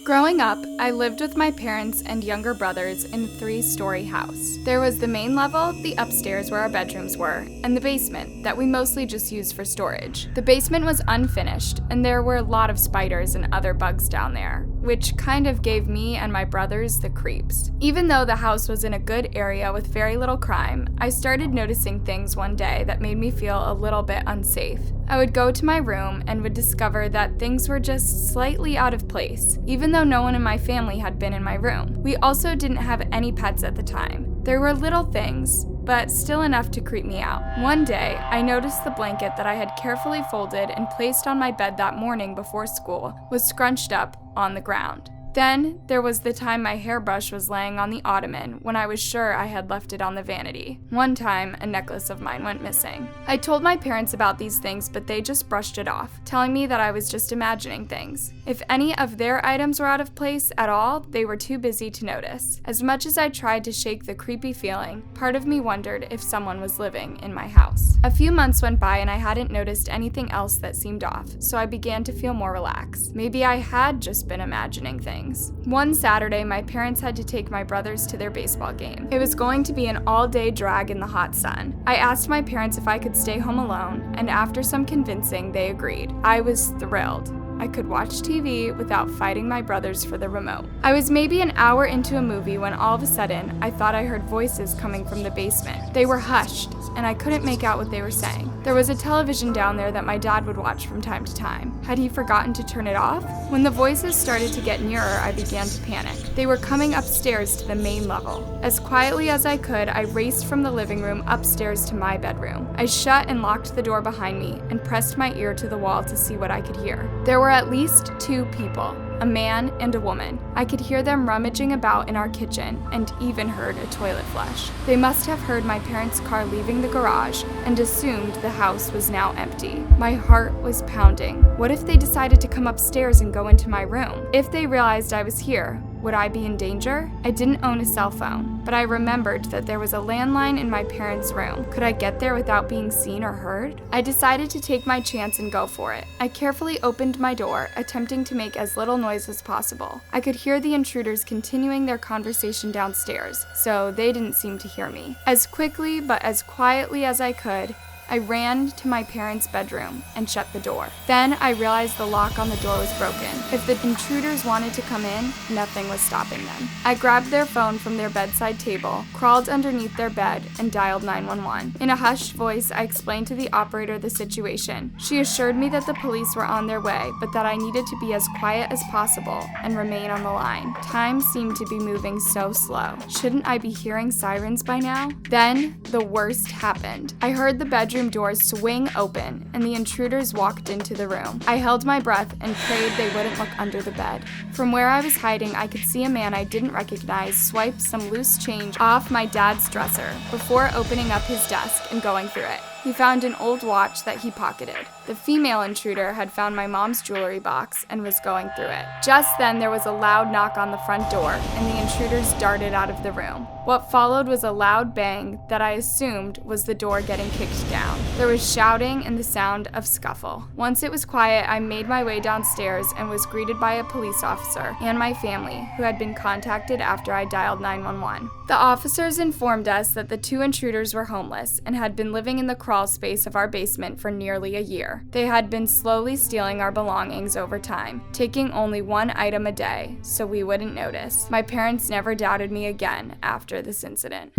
Growing up, I lived with my parents and younger brothers in a 3-story house. There was the main level, the upstairs where our bedrooms were, and the basement that we mostly just used for storage. The basement was unfinished, and there were a lot of spiders and other bugs down there, which kind of gave me and my brothers the creeps. Even though the house was in a good area with very little crime, I started noticing things one day that made me feel a little bit unsafe. I would go to my room and would discover that things were just slightly out of place, even though no one in my family had been in my room. We also didn't have any pets at the time. There were little things, but still enough to creep me out. One day, I noticed the blanket that I had carefully folded and placed on my bed that morning before school was scrunched up on the ground. Then, there was the time my hairbrush was laying on the ottoman when I was sure I had left it on the vanity. One time, a necklace of mine went missing. I told my parents about these things, but they just brushed it off, telling me that I was just imagining things. If any of their items were out of place at all, they were too busy to notice. As much as I tried to shake the creepy feeling, part of me wondered if someone was living in my house. A few months went by and I hadn't noticed anything else that seemed off, so I began to feel more relaxed. Maybe I had just been imagining things. One Saturday, my parents had to take my brothers to their baseball game. It was going to be an all-day drag in the hot sun. I asked my parents if I could stay home alone, and after some convincing, they agreed. I was thrilled. I could watch TV without fighting my brothers for the remote. I was maybe an hour into a movie when all of a sudden, I thought I heard voices coming from the basement. They were hushed, and I couldn't make out what they were saying. There was a television down there that my dad would watch from time to time. Had he forgotten to turn it off? When the voices started to get nearer, I began to panic. They were coming upstairs to the main level. As quietly as I could, I raced from the living room upstairs to my bedroom. I shut and locked the door behind me and pressed my ear to the wall to see what I could hear. There were at least 2 people, a man and a woman. I could hear them rummaging about in our kitchen and even heard a toilet flush. They must have heard my parents' car leaving the garage and assumed the house was now empty. My heart was pounding. What if they decided to come upstairs and go into my room? If they realized I was here, would I be in danger? I didn't own a cell phone, but I remembered that there was a landline in my parents' room. Could I get there without being seen or heard? I decided to take my chance and go for it. I carefully opened my door, attempting to make as little noise as possible. I could hear the intruders continuing their conversation downstairs, so they didn't seem to hear me. As quickly but as quietly as I could, I ran to my parents' bedroom and shut the door. Then I realized the lock on the door was broken. If the intruders wanted to come in, nothing was stopping them. I grabbed their phone from their bedside table, crawled underneath their bed, and dialed 911. In a hushed voice, I explained to the operator the situation. She assured me that the police were on their way, but that I needed to be as quiet as possible and remain on the line. Time seemed to be moving so slow. Shouldn't I be hearing sirens by now? Then, the worst happened. I heard the bedroom doors swing open, and the intruders walked into the room. I held my breath and prayed they wouldn't look under the bed. From where I was hiding, I could see a man I didn't recognize swipe some loose change off my dad's dresser before opening up his desk and going through it. He found an old watch that he pocketed. The female intruder had found my mom's jewelry box and was going through it. Just then, there was a loud knock on the front door, and the intruders darted out of the room. What followed was a loud bang that I assumed was the door getting kicked down. There was shouting and the sound of scuffle. Once it was quiet, I made my way downstairs and was greeted by a police officer and my family, who had been contacted after I dialed 911. The officers informed us that the 2 intruders were homeless and had been living in the crawl space of our basement for nearly a year. They had been slowly stealing our belongings over time, taking only 1 item a day so we wouldn't notice. My parents never doubted me again after this incident.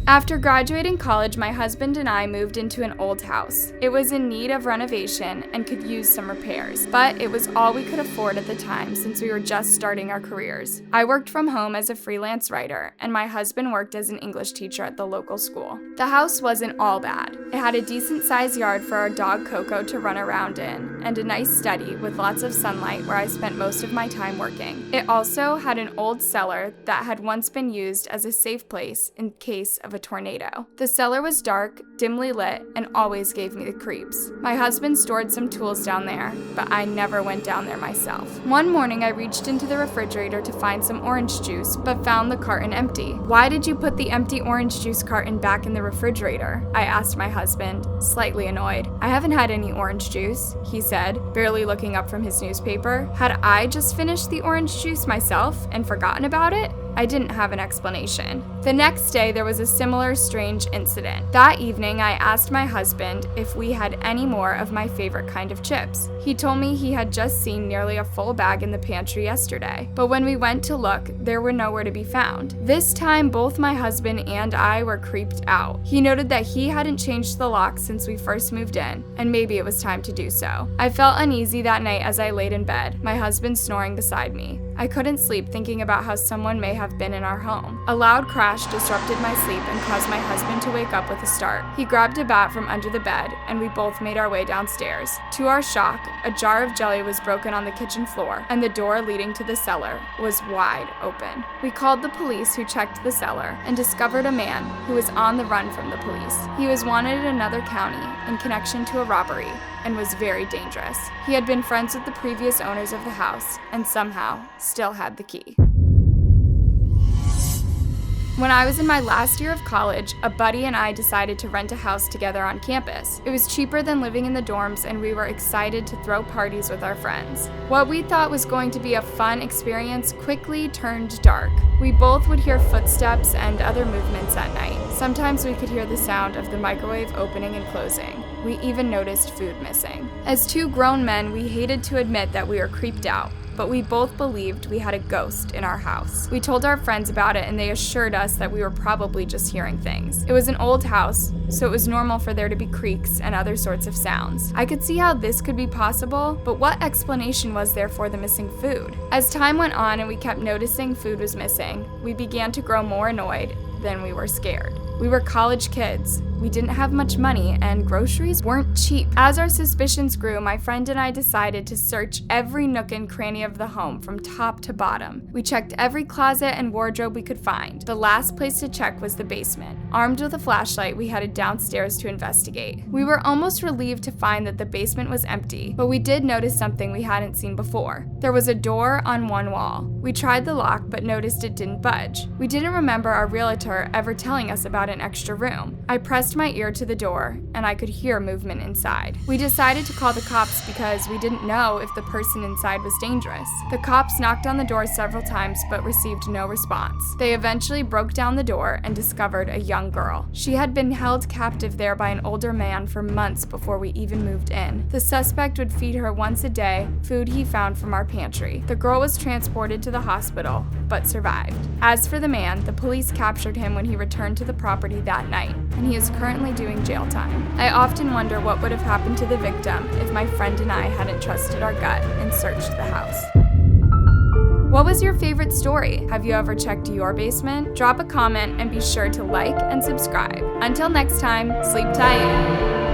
After graduating college, my husband and I moved into an old house. It was in need of renovation and could use some repairs, but it was all we could afford at the time since we were just starting our careers. I worked from home as a freelance writer, and my husband worked as an English teacher at the local school. The house wasn't all bad. It had a decent-sized yard for our dog Coco to run around in, and a nice study with lots of sunlight where I spent most of my time working. It also had an old cellar that had once been used as a safe place in case of a a tornado. The cellar was dark, dimly lit, and always gave me the creeps. My husband stored some tools down there, but I never went down there myself. One morning, I reached into the refrigerator to find some orange juice, but found the carton empty. "Why did you put the empty orange juice carton back in the refrigerator?" I asked my husband, slightly annoyed. "I haven't had any orange juice," he said, barely looking up from his newspaper. Had I just finished the orange juice myself and forgotten about it? I didn't have an explanation. The next day, there was a similar strange incident. That evening, I asked my husband if we had any more of my favorite kind of chips. He told me he had just seen nearly a full bag in the pantry yesterday, but when we went to look, there were nowhere to be found. This time, both my husband and I were creeped out. He noted that he hadn't changed the lock since we first moved in, and maybe it was time to do so. I felt uneasy that night as I laid in bed, my husband snoring beside me. I couldn't sleep thinking about how someone may have been in our home. A loud crash disrupted my sleep and caused my husband to wake up with a start. He grabbed a bat from under the bed, and we both made our way downstairs. To our shock, a jar of jelly was broken on the kitchen floor, and the door leading to the cellar was wide open. We called the police, who checked the cellar and discovered a man who was on the run from the police. He was wanted in another county in connection to a robbery and was very dangerous. He had been friends with the previous owners of the house and somehow still had the key. When I was in my last year of college, a buddy and I decided to rent a house together on campus. It was cheaper than living in the dorms, and we were excited to throw parties with our friends. What we thought was going to be a fun experience quickly turned dark. We both would hear footsteps and other movements at night. Sometimes we could hear the sound of the microwave opening and closing. We even noticed food missing. As two grown men, we hated to admit that we were creeped out, but we both believed we had a ghost in our house. We told our friends about it, and they assured us that we were probably just hearing things. It was an old house, so it was normal for there to be creaks and other sorts of sounds. I could see how this could be possible, but what explanation was there for the missing food? As time went on and we kept noticing food was missing, we began to grow more annoyed than we were scared. We were college kids. We didn't have much money, and groceries weren't cheap. As our suspicions grew, my friend and I decided to search every nook and cranny of the home from top to bottom. We checked every closet and wardrobe we could find. The last place to check was the basement. Armed with a flashlight, we headed downstairs to investigate. We were almost relieved to find that the basement was empty, but we did notice something we hadn't seen before. There was a door on one wall. We tried the lock, but noticed it didn't budge. We didn't remember our realtor ever telling us about an extra room. I pressed my ear to the door, and I could hear movement inside. We decided to call the cops because we didn't know if the person inside was dangerous. The cops knocked on the door several times but received no response. They eventually broke down the door and discovered a young girl. She had been held captive there by an older man for months before we even moved in. The suspect would feed her once a day, food he found from our pantry. The girl was transported to the hospital, but survived. As for the man, the police captured him when he returned to the property that night, and he is currently doing jail time. I often wonder what would have happened to the victim if my friend and I hadn't trusted our gut and searched the house. What was your favorite story? Have you ever checked your basement? Drop a comment and be sure to like and subscribe. Until next time, sleep tight.